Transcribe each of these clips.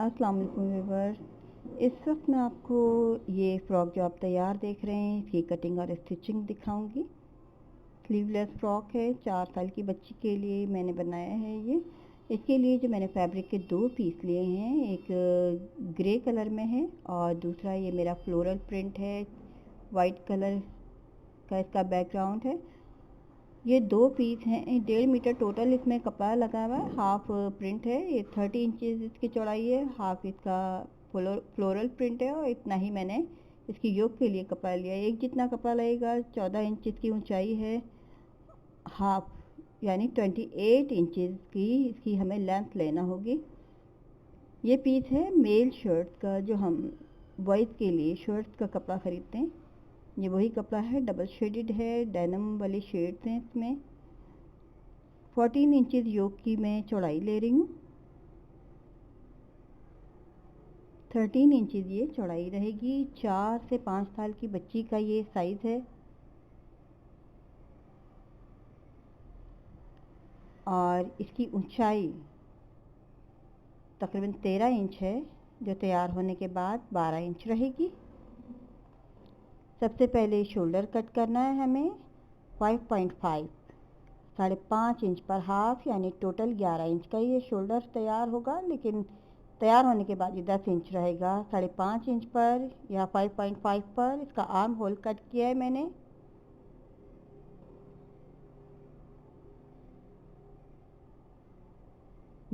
अस्सलाम वालेकुम व्यूअर्स। इस वक्त मैं आपको ये फ़्रॉक जो आप तैयार देख रहे हैं इसकी कटिंग और स्टिचिंग दिखाऊंगी। स्लीवलेस फ़्रॉक है, 4 साल की बच्ची के लिए मैंने बनाया है ये। इसके लिए जो मैंने फैब्रिक के 2 पीस लिए हैं, एक ग्रे कलर में है और दूसरा ये मेरा फ्लोरल प्रिंट है, वाइट कलर का इसका बैकग्राउंड है। ये 2 पीस हैं, 1.5 मीटर टोटल इसमें कपड़ा लगा हुआ है। हाफ प्रिंट है, ये 30 इंचेस इसकी चौड़ाई है, हाफ इसका फ्लोरल प्रिंट है और इतना ही मैंने इसकी योक के लिए कपड़ा लिया है। एक जितना कपड़ा लगेगा, 14 इंच इसकी ऊंचाई है, हाफ यानी 28 इंचेस की इसकी हमें लेंथ लेना होगी। ये पीस है मेल शर्ट का, जो हम बॉयज़ के लिए शर्ट का कपड़ा ख़रीदते हैं। ये वही कपड़ा है, डबल शेडेड है, डेनिम वाले शेड्स हैं इसमें। 14 इंचेस योक की मैं चौड़ाई ले रही हूँ, 13 इंचेस ये चौड़ाई रहेगी। 4 से 5 साल की बच्ची का ये साइज़ है और इसकी ऊंचाई तकरीबन 13 इंच है, जो तैयार होने के बाद 12 इंच रहेगी। सबसे पहले शोल्डर कट करना है हमें 5.5, 5.5 इंच पर हाफ यानी टोटल 11 इंच का ये शोल्डर तैयार होगा, लेकिन तैयार होने के बाद ये 10 इंच रहेगा। 5.5 इंच पर या 5.5 पर इसका आर्म होल कट किया है मैंने।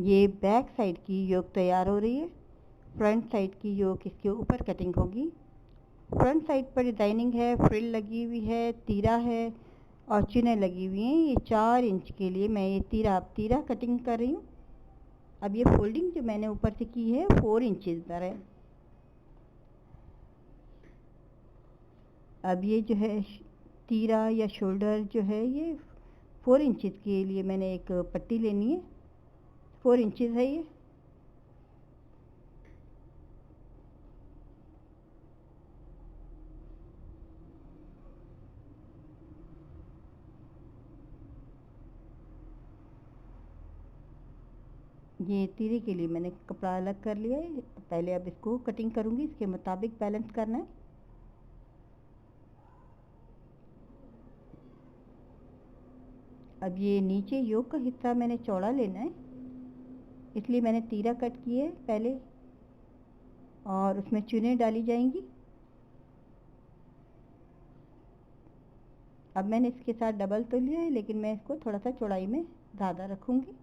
ये बैक साइड की योक तैयार हो रही है, फ्रंट साइड की योक इसके ऊपर कटिंग होगी। फ्रंट साइड पर डिज़ाइनिंग है, फ्रिल लगी हुई है, तीरा है और चुने लगी हुई हैं। ये 4 इंच के लिए मैं ये तीरा कटिंग कर रही हूँ। अब ये फोल्डिंग जो मैंने ऊपर से की है 4 इंचेस पर है। अब ये जो है तीरा या शोल्डर जो है, ये 4 इंचेस के लिए मैंने एक पट्टी लेनी है, 4 इंचेस है ये। ये तीरे के लिए मैंने कपड़ा अलग कर लिया है। पहले अब इसको कटिंग करूँगी, इसके मुताबिक बैलेंस करना है। अब ये नीचे योक का हिस्सा मैंने चौड़ा लेना है, इसलिए मैंने तीरा कट किए पहले और उसमें चुने डाली जाएंगी। अब मैंने इसके साथ डबल तो लिया है, लेकिन मैं इसको थोड़ा सा चौड़ाई में ज़्यादा रखूँगी।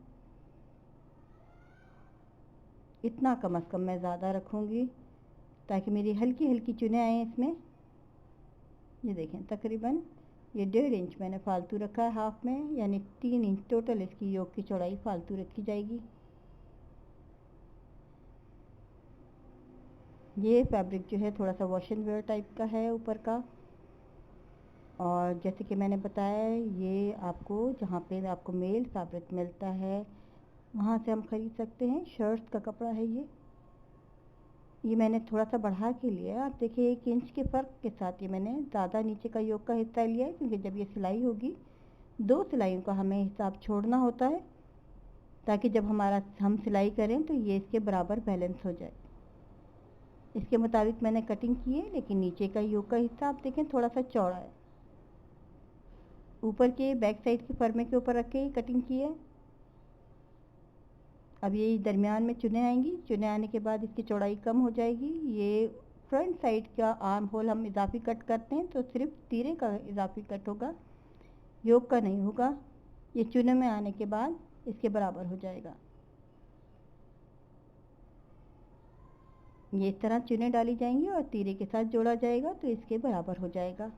इतना कम से कम मैं ज़्यादा रखूँगी ताकि मेरी हल्की हल्की चुने आए इसमें। ये देखें, तकरीबन ये 1.5 इंच मैंने फालतू रखा है हाफ में, यानी 3 इंच टोटल इसकी योक की चौड़ाई फालतू रखी जाएगी। ये फैब्रिक जो है थोड़ा सा वॉश एंड वेयर टाइप का है ऊपर का, और जैसे कि मैंने बताया ये आपको जहाँ पे आपको मेल फैब्रिक मिलता है वहाँ से हम ख़रीद सकते हैं। शर्ट्स का कपड़ा है ये मैंने थोड़ा सा बढ़ा के लिया। आप देखिए 1 इंच के फ़र्क के साथ ये मैंने ज़्यादा नीचे का योक का हिस्सा लिया है, क्योंकि जब ये सिलाई होगी 2 सिलाइयों का हमें हिसाब छोड़ना होता है, ताकि जब हम सिलाई करें तो ये इसके बराबर बैलेंस हो जाए। इसके मुताबिक मैंने कटिंग की है, लेकिन नीचे का योक का हिस्सा आप देखें थोड़ा सा चौड़ा है। ऊपर के बैक साइड के फरमे के ऊपर रख के कटिंग की है। अब ये दरमियान में चुने आएंगी, चुने आने के बाद इसकी चौड़ाई कम हो जाएगी। ये फ्रंट साइड का आर्म होल हम इजाफी कट करते हैं तो सिर्फ तीरे का इजाफी कट होगा, योक का नहीं होगा। ये चुने में आने के बाद इसके बराबर हो जाएगा। ये इस तरह चुने डाली जाएंगी और तीरे के साथ जोड़ा जाएगा तो इसके बराबर हो जाएगा।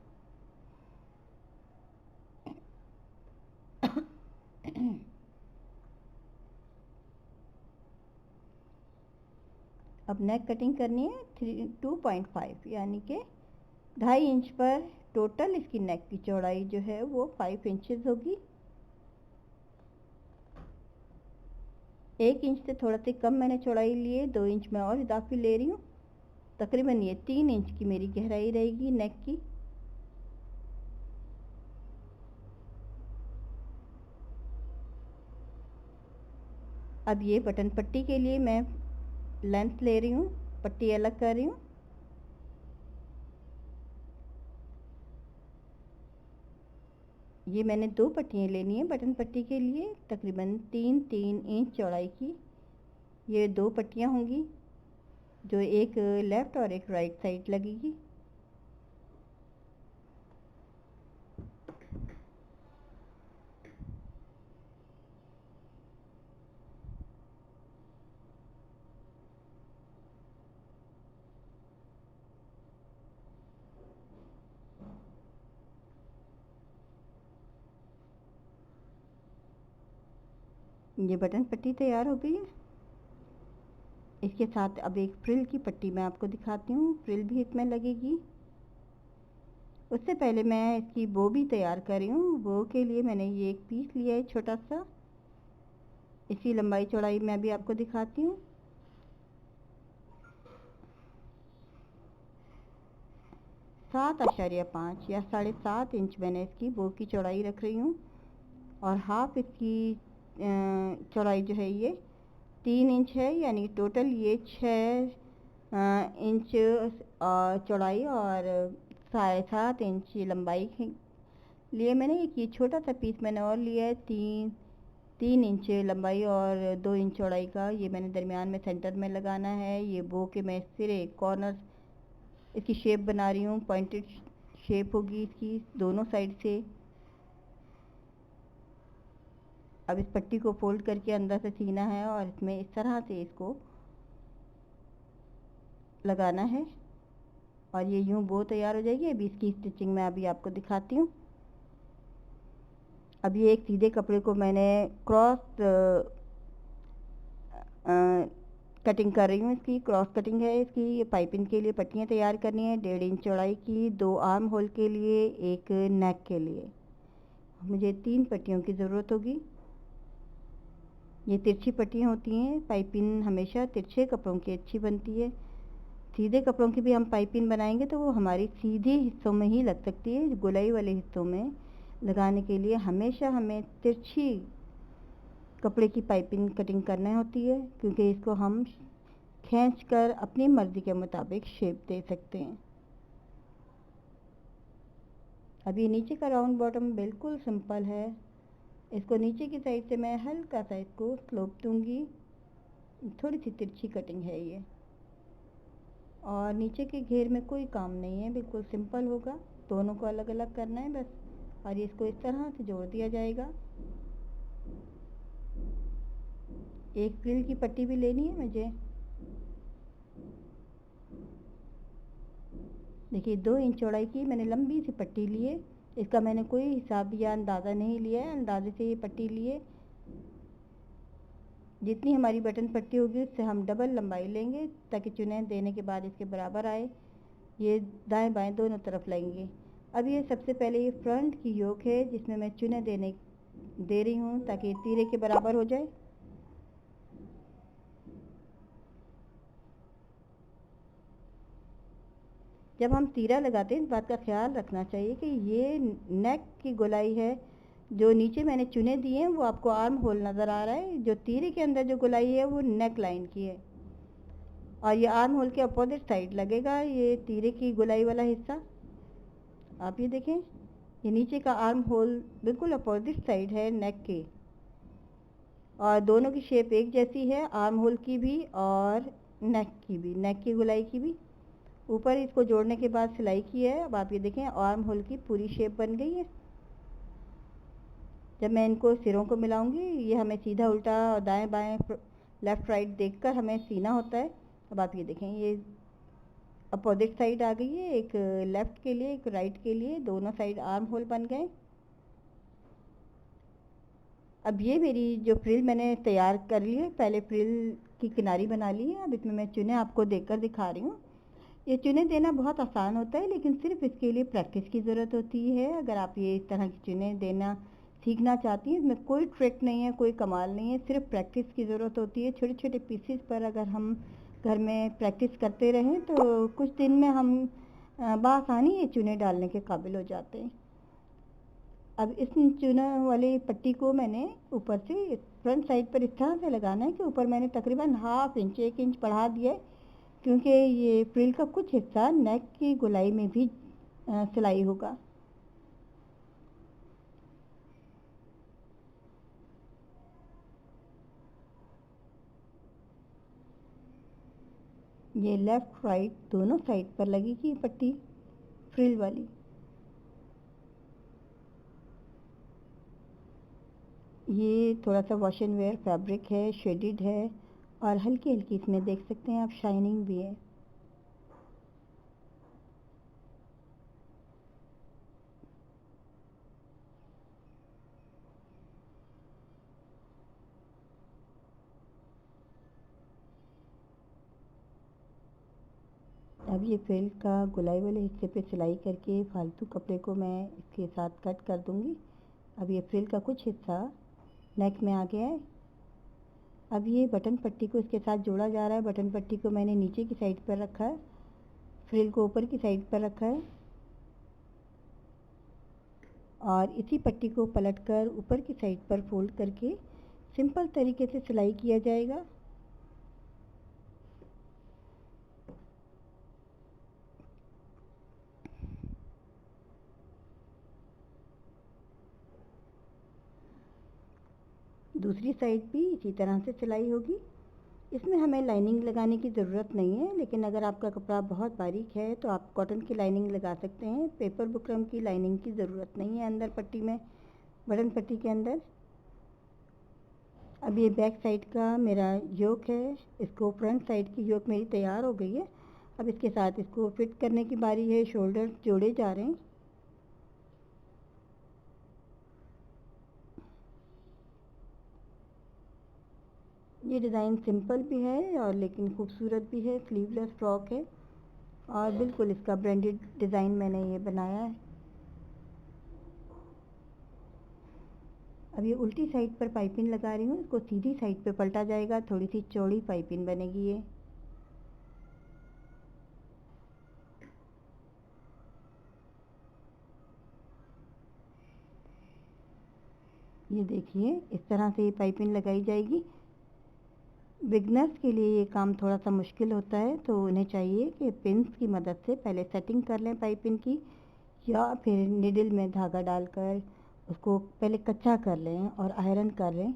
अब नेक कटिंग करनी है 2.5 यानी कि 2.5 इंच पर। टोटल इसकी नेक की चौड़ाई जो है वो 5 इंचेस होगी। 1 इंच से थोड़ा सी कम मैंने चौड़ाई लिए, 2 इंच में और इजाफी ले रही हूँ। तकरीबन ये 3 इंच की मेरी गहराई रहेगी नेक की। अब ये बटन पट्टी के लिए मैं लेंथ ले रही हूँ, पट्टी अलग कर रही हूँ। ये मैंने 2 पट्टियाँ लेनी है बटन पट्टी के लिए, तकरीबन 3-3 इंच चौड़ाई की ये 2 पट्टियाँ होंगी, जो एक लेफ़्ट और एक राइट साइड लगेगी। ये बटन पट्टी तैयार हो गई है। इसके साथ अब एक फ्रिल की पट्टी मैं आपको दिखाती हूँ, फ्रिल भी इसमें लगेगी। उससे पहले मैं इसकी बो भी तैयार कर रही हूँ। बो के लिए मैंने ये एक पीस लिया है छोटा सा, इसकी लंबाई चौड़ाई मैं भी आपको दिखाती हूँ। 7.5 या 7.5 इंच मैंने इसकी बो की चौड़ाई रख रही हूँ, और हाफ इसकी चौड़ाई जो है ये 3 इंच है, यानी टोटल ये 6 इंच चौड़ाई और 7.5 इंच लंबाई के लिए मैंने एक ये छोटा सा पीस मैंने और लिया है। 3 इंच लंबाई और 2 इंच चौड़ाई का, ये मैंने दरमियान में सेंटर में लगाना है। ये बो के मैं सिरे कॉर्नर इसकी शेप बना रही हूँ, पॉइंटेड शेप होगी इसकी दोनों साइड से। अब इस पट्टी को फोल्ड करके अंदर से सीना है और इसमें इस तरह से इसको लगाना है, और ये यूँ बो तैयार हो जाएगी। अभी इसकी स्टिचिंग मैं अभी आपको दिखाती हूँ। अब ये एक सीधे कपड़े को मैंने क्रॉस कटिंग कर रही हूँ, इसकी क्रॉस कटिंग है इसकी। ये पाइपिंग के लिए पट्टियाँ तैयार करनी है 1.5 इंच चौड़ाई की, 2 आर्म होल के लिए, एक नेक के लिए। मुझे 3 पट्टियों की ज़रूरत होगी। ये तिरछी पट्टियाँ होती हैं, पाइपिंग हमेशा तिरछे कपड़ों की अच्छी बनती है। सीधे कपड़ों की भी हम पाइपिंग बनाएंगे तो वो हमारी सीधे हिस्सों में ही लग सकती है। गोलाई वाले हिस्सों में लगाने के लिए हमेशा हमें तिरछी कपड़े की पाइपिंग कटिंग करना होती है, क्योंकि इसको हम खींचकर अपनी मर्ज़ी के मुताबिक शेप दे सकते हैं। अभी नीचे का राउंड बॉटम बिल्कुल सिंपल है। इसको नीचे की साइड से मैं हल्का सा इसको स्लोप दूंगी, थोड़ी सी तिरछी कटिंग है ये, और नीचे के घेर में कोई काम नहीं है, बिल्कुल सिंपल होगा। दोनों को अलग अलग करना है बस, और इसको इस तरह से जोड़ दिया जाएगा। एक फ्रिल की पट्टी भी लेनी है मुझे। देखिए 2 इंच चौड़ाई की मैंने लंबी सी पट्टी ली है। इसका मैंने कोई हिसाब या अंदाज़ा नहीं लिया है, अंदाजे से ये पट्टी लिए। जितनी हमारी बटन पट्टी होगी उससे हम डबल लंबाई लेंगे, ताकि चुने देने के बाद इसके बराबर आए। ये दाएं बाएं दोनों तरफ लेंगे। अब ये सबसे पहले ये फ्रंट की योक है, जिसमें मैं चुने दे रही हूँ ताकि तीरे के बराबर हो जाए। जब हम तीरा लगाते हैं इस बात का ख्याल रखना चाहिए कि ये नेक की गोलाई है। जो नीचे मैंने चुने दिए हैं वो आपको आर्म होल नज़र आ रहा है, जो तीरे के अंदर जो गोलाई है वो नेक लाइन की है, और ये आर्म होल के अपोजिट साइड लगेगा ये तीरे की गोलाई वाला हिस्सा। आप ये देखें, ये नीचे का आर्म होल बिल्कुल अपोजिट साइड है नेक के, और दोनों की शेप एक जैसी है, आर्म होल की भी और नेक की भी, नेक की गोलाई की भी। ऊपर इसको जोड़ने के बाद सिलाई की है। अब आप ये देखें आर्म होल की पूरी शेप बन गई है। जब मैं इनको सिरों को मिलाऊंगी, ये हमें सीधा उल्टा और दाएं बाएं लेफ़्ट राइट देखकर हमें सीना होता है। अब आप ये देखें, ये अपोजिट साइड आ गई है, एक लेफ़्ट के लिए एक राइट के लिए, दोनों साइड आर्म होल बन गए। अब ये मेरी जो फ्रिल मैंने तैयार कर ली है, पहले फ्रिल की किनारी बना ली है। अब इसमें मैं चुने आपको देकर दिखा रही हूँ। ये चुने देना बहुत आसान होता है, लेकिन सिर्फ इसके लिए प्रैक्टिस की ज़रूरत होती है। अगर आप ये इस तरह की चुने देना सीखना चाहती हैं, इसमें कोई ट्रिक नहीं है, कोई कमाल नहीं है, सिर्फ प्रैक्टिस की ज़रूरत होती है। छोटे छोटे पीसेस पर अगर हम घर में प्रैक्टिस करते रहें तो कुछ दिन में हम बआसानी ये चुने डालने के काबिल हो जाते हैं। अब इस चुना वाली पट्टी को मैंने ऊपर से फ्रंट साइड पर इस तरह से लगाना है कि ऊपर मैंने तकरीबन 1/2 इंच बढ़ा दिया है, क्योंकि ये फ्रिल का कुछ हिस्सा नेक की गोलाई में भी सिलाई होगा। ये लेफ्ट राइट दोनों साइड पर लगेगी पट्टी फ्रिल वाली। ये थोड़ा सा वॉश एंड वेयर फैब्रिक है, शेडेड है और हल्की हल्की इसमें देख सकते हैं आप शाइनिंग भी है। अब ये फ्रिल का गोलाई वाले हिस्से पे सिलाई करके फालतू कपड़े को मैं इसके साथ कट कर दूंगी। अब ये फ्रिल का कुछ हिस्सा नेक में आ गया है। अब ये बटन पट्टी को इसके साथ जोड़ा जा रहा है। बटन पट्टी को मैंने नीचे की साइड पर रखा है, फ्रिल को ऊपर की साइड पर रखा है और इसी पट्टी को पलटकर ऊपर की साइड पर फोल्ड करके सिंपल तरीके से सिलाई किया जाएगा। दूसरी साइड भी इसी तरह से सिलाई होगी। इसमें हमें लाइनिंग लगाने की ज़रूरत नहीं है, लेकिन अगर आपका कपड़ा बहुत बारीक है तो आप कॉटन की लाइनिंग लगा सकते हैं। पेपर बुकरम की लाइनिंग की ज़रूरत नहीं है अंदर पट्टी में, बटन पट्टी के अंदर। अब ये बैक साइड का मेरा योक है, इसको फ्रंट साइड की योक मेरी तैयार हो गई है। अब इसके साथ इसको फिट करने की बारी है। शोल्डर जोड़े जा रहे हैं। ये डिज़ाइन सिंपल भी है और लेकिन खूबसूरत भी है। स्लीवलेस फ्रॉक है और बिल्कुल इसका ब्रांडेड डिज़ाइन मैंने ये बनाया है। अब ये उल्टी साइड पर पाइपिंग लगा रही हूँ, इसको सीधी साइड पे पलटा जाएगा। थोड़ी सी चौड़ी पाइपिंग बनेगी ये देखिए इस तरह से ये पाइपिंग लगाई जाएगी। बिगनर्स के लिए ये काम थोड़ा सा मुश्किल होता है, तो उन्हें चाहिए कि पिन्स की मदद से पहले सेटिंग कर लें पाइपिंग की, या फिर निडल में धागा डालकर उसको पहले कच्चा कर लें और आयरन कर लें,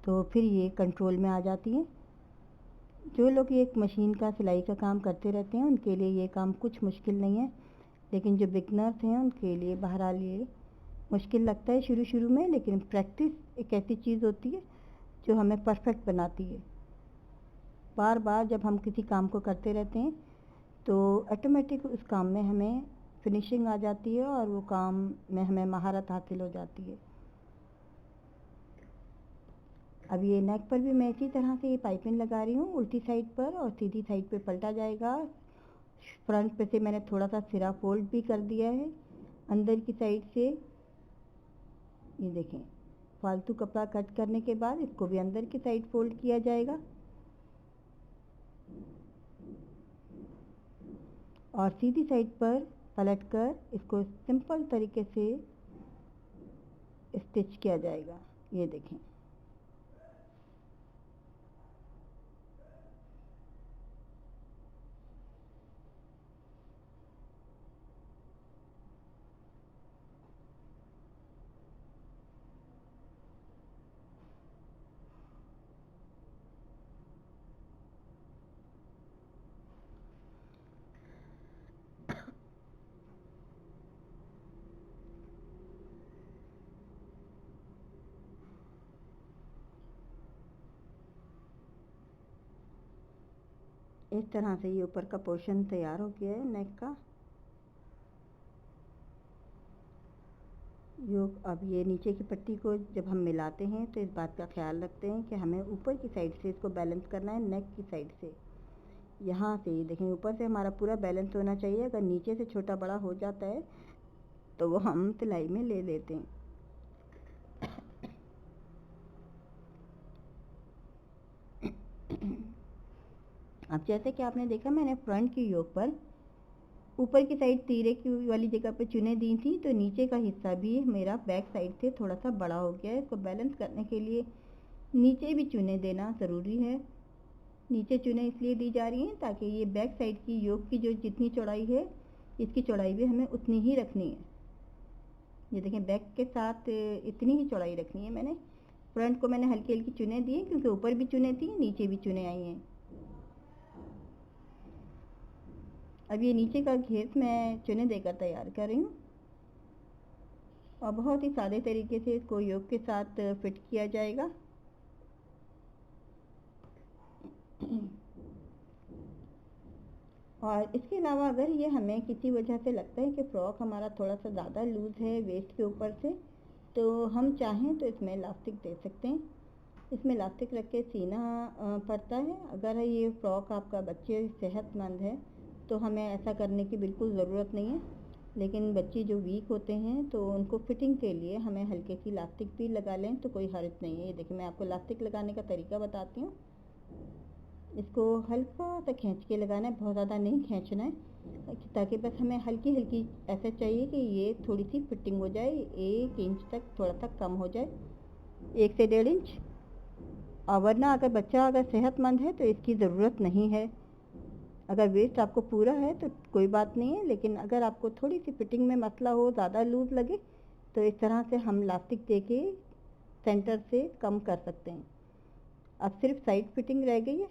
तो फिर ये कंट्रोल में आ जाती है। जो लोग ये मशीन का सिलाई का काम करते रहते हैं उनके लिए ये काम कुछ मुश्किल नहीं है, लेकिन जो बिगनर्स हैं उनके लिए बहरहाल ये मुश्किल लगता है शुरू शुरू में। लेकिन प्रैक्टिस एक ऐसी चीज़ होती है जो हमें परफेक्ट बनाती है। बार बार जब हम किसी काम को करते रहते हैं तो ऑटोमेटिक उस काम में हमें फिनिशिंग आ जाती है और वो काम में हमें महारत हासिल हो जाती है। अब ये नेक पर भी मैं इसी तरह से ये पाइपिंग लगा रही हूँ, उल्टी साइड पर और सीधी साइड पे पलटा जाएगा। फ्रंट पे से मैंने थोड़ा सा सिरा फोल्ड भी कर दिया है अंदर की साइड से। ये देखें, फालतू कपड़ा कट करने के बाद इसको भी अंदर की साइड फोल्ड किया जाएगा और सीधी साइड पर पलटकर इसको सिंपल तरीके से स्टिच किया जाएगा। ये देखें, इस तरह से ये ऊपर का पोर्शन तैयार हो गया है नेक का। अब ये नीचे की पट्टी को जब हम मिलाते हैं तो इस बात का ख्याल रखते हैं कि हमें ऊपर की साइड से इसको बैलेंस करना है, नेक की साइड से। यहाँ से देखें, ऊपर से हमारा पूरा बैलेंस होना चाहिए। अगर नीचे से छोटा बड़ा हो जाता है तो वो हम सिलाई में ले लेते हैं। अब जैसे कि आपने देखा मैंने फ्रंट की योक पर ऊपर की साइड तीरे की वाली जगह पे चुने दी थी, तो नीचे का हिस्सा भी मेरा बैक साइड से थोड़ा सा बड़ा हो गया है। इसको बैलेंस करने के लिए नीचे भी चुने देना ज़रूरी है। नीचे चुने इसलिए दी जा रही हैं ताकि ये बैक साइड की योक की जो जितनी चौड़ाई है, इसकी चौड़ाई भी हमें उतनी ही रखनी है। ये देखें, बैक के साथ इतनी ही चौड़ाई रखनी है मैंने। फ्रंट को मैंने हल्की हल्की चुने दिए क्योंकि ऊपर भी चुने थी, नीचे भी चुने आई हैं। अब ये नीचे का घेर मैं चुने देकर तैयार कर रही हूँ और बहुत ही सादे तरीके से इसको योक के साथ फिट किया जाएगा। और इसके अलावा अगर ये हमें किसी वजह से लगता है कि फ्रॉक हमारा थोड़ा सा ज़्यादा लूज़ है वेस्ट के ऊपर से, तो हम चाहें तो इसमें इलास्टिक दे सकते हैं। इसमें इलास्टिक रख के सीना पड़ता है। अगर ये फ्रॉक आपका बच्चे सेहतमंद है तो हमें ऐसा करने की बिल्कुल ज़रूरत नहीं है, लेकिन बच्चे जो वीक होते हैं तो उनको फिटिंग के लिए हमें हल्के सी इलास्टिक भी लगा लें तो कोई हर्ज नहीं है। ये देखिए, मैं आपको इलास्टिक लगाने का तरीका बताती हूँ। इसको हल्का सा खींच के लगाना है, बहुत ज़्यादा नहीं खींचना है, ताकि बस हमें हल्की हल्की ऐसा चाहिए कि ये थोड़ी सी फिटिंग हो जाए, 1 इंच तक थोड़ा सा कम हो जाए, 1 से 1.5 इंच। और वरना अगर बच्चा अगर सेहतमंद है तो इसकी ज़रूरत नहीं है। अगर वेस्ट आपको पूरा है तो कोई बात नहीं है, लेकिन अगर आपको थोड़ी सी फिटिंग में मसला हो, ज़्यादा लूज़ लगे, तो इस तरह से हम इलास्टिक दे के सेंटर से कम कर सकते हैं। अब सिर्फ साइड फिटिंग रह गई है।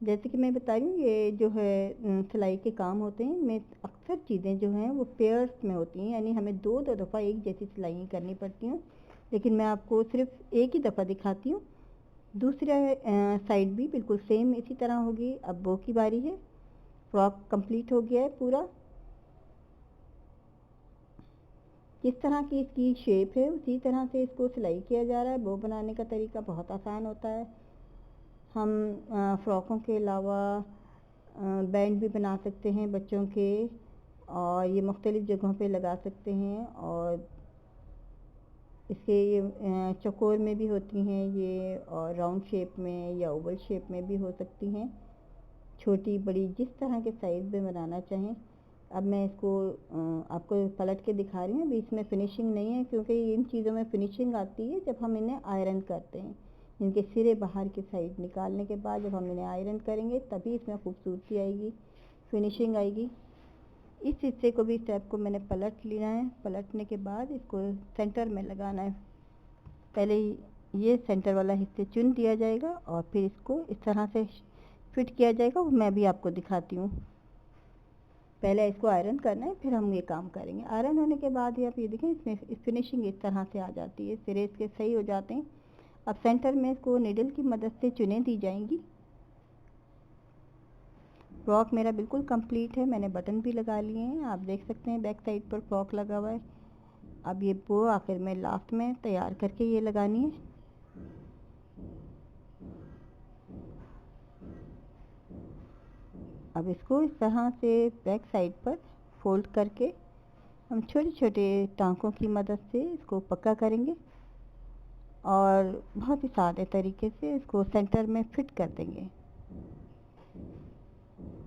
जैसे कि मैं बता रही हूँ, ये जो है सिलाई के काम होते हैं, इनमें अक्सर चीज़ें जो हैं वो पेयर्स में होती हैं, यानी हमें दो दफ़ा एक जैसी सिलाई करनी पड़ती हैं। लेकिन मैं आपको सिर्फ एक ही दफ़ा दिखाती हूँ। दूसरा साइड भी बिल्कुल सेम इसी तरह होगी। अब बो की बारी है। फ्रॉक कंप्लीट हो गया है पूरा। जिस तरह की इसकी शेप है उसी तरह से इसको सिलाई किया जा रहा है। बो बनाने का तरीका बहुत आसान होता है। हम फ़्रॉकों के अलावा बैंड भी बना सकते हैं बच्चों के, और ये मुख्तलिफ़ जगहों पे लगा सकते हैं। और इसके ये चौकोर में भी होती हैं ये, और राउंड शेप में या ओवल शेप में भी हो सकती हैं, छोटी बड़ी जिस तरह के साइज़ में बनाना चाहें। अब मैं इसको आपको पलट के दिखा रही हूँ। अभी इसमें फिनिशिंग नहीं है क्योंकि इन चीज़ों में फिनिशिंग आती है जब हम इन्हें आयरन करते हैं। इनके सिरे बाहर की साइड निकालने के बाद जब हम इन्हें आयरन करेंगे तभी इसमें खूबसूरती आएगी, फिनिशिंग आएगी। इस हिस्से को भी स्टेप को मैंने पलट लिया है। पलटने के बाद इसको सेंटर में लगाना है। पहले ये सेंटर वाला हिस्से चुन दिया जाएगा और फिर इसको इस तरह से फिट किया जाएगा। वो मैं भी आपको दिखाती हूँ। पहले इसको आयरन करना है, फिर हम ये काम करेंगे। आयरन होने के बाद ही आप ये देखें, इसमें फिनिशिंग इस तरह से आ जाती है, सिरे इसके सही हो जाते हैं। अब सेंटर में इसको निडल की मदद से चुने दी जाएंगी। फ्रॉक मेरा बिल्कुल कंप्लीट है। मैंने बटन भी लगा लिए हैं, आप देख सकते हैं बैक साइड पर फ्रॉक लगा हुआ है। अब ये बो आखिर में लास्ट में तैयार करके ये लगानी है। अब इसको इस तरह से बैक साइड पर फोल्ड करके हम छोटे छोटे टांकों की मदद से इसको पक्का करेंगे और बहुत ही सादे तरीके से इसको सेंटर में फिट कर देंगे।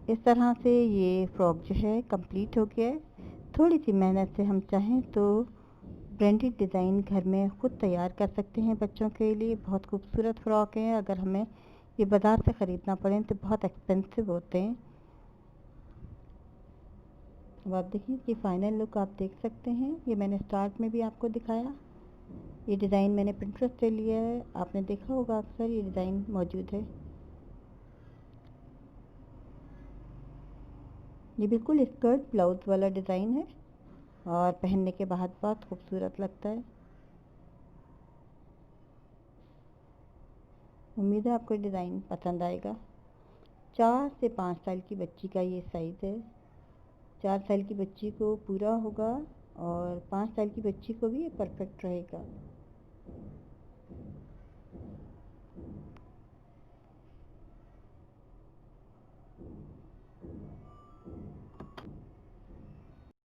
इस तरह से ये फ्रॉक जो है कंप्लीट हो गया है। थोड़ी सी मेहनत से हम चाहें तो ब्रांडेड डिज़ाइन घर में ख़ुद तैयार कर सकते हैं बच्चों के लिए। बहुत खूबसूरत फ्रॉक हैं। अगर हमें ये बाज़ार से ख़रीदना पड़े तो बहुत एक्सपेंसिव होते हैं। अब आप देखिए कि फ़ाइनल लुक आप देख सकते हैं। ये मैंने स्टार्ट में भी आपको दिखाया। ये डिज़ाइन मैंने पिंटरेस्ट से लिया है। आपने देखा होगा अक्सर ये डिज़ाइन मौजूद है। ये बिल्कुल स्कर्ट ब्लाउज वाला डिज़ाइन है और पहनने के बाद बहुत खूबसूरत लगता है। उम्मीद है आपको डिज़ाइन पसंद आएगा। 4 से 5 साल की बच्ची का ये साइज़ है। 4 साल की बच्ची को पूरा होगा और 5 साल की बच्ची को भी ये परफेक्ट रहेगा।